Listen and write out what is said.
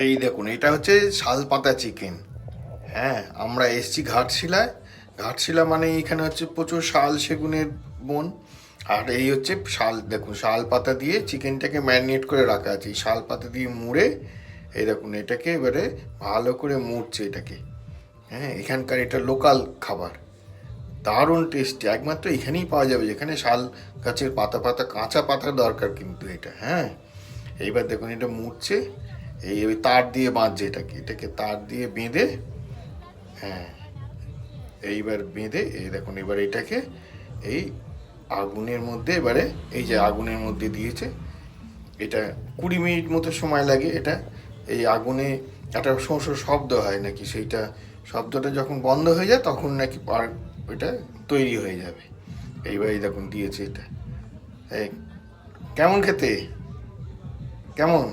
এই দেখুন, এটা হচ্ছে শাল পাতা চিকেন। হ্যাঁ, আমরা এসছি ঘাটশিলায়। ঘাটশিলা মানে এখানে হচ্ছে প্রচুর শাল সেগুনের বন। আর এই হচ্ছে শাল, দেখুন শাল পাতা দিয়ে চিকেনটাকে ম্যারিনেট করে রাখা আছে, এই শাল পাতা দিয়ে মুড়ে। এই দেখুন এটাকে এবারে ভালো করে মুড়ছে এটাকে। হ্যাঁ, এখানকার এটা লোকাল খাবার, দারুণ টেস্টি, একমাত্র এখানেই পাওয়া যাবে যেখানে শাল গাছের পাতা পাতা কাঁচা পাতার দরকার কিন্তু এটা। হ্যাঁ, এইবার দেখুন এটা মুড়ছে, এই ওই তার দিয়ে বাঁধছে এটাকে, এটাকে তার দিয়ে বেঁধে। হ্যাঁ, এইবার বেঁধে এই দেখুন এবার এটাকে এই আগুনের মধ্যে এবারে, এই যে আগুনের মধ্যে দিয়েছে এটা। 20 মিনিট মতো সময় লাগে এটা। এই আগুনে একটা শোঁ শোঁ শব্দ হয় নাকি, সেইটা শব্দটা যখন বন্ধ হয়ে যায় তখন নাকি ওইটা তৈরি হয়ে যাবে। এইবার এই দেখুন দিয়েছে এটা। এই কেমন খেতে, কেমন?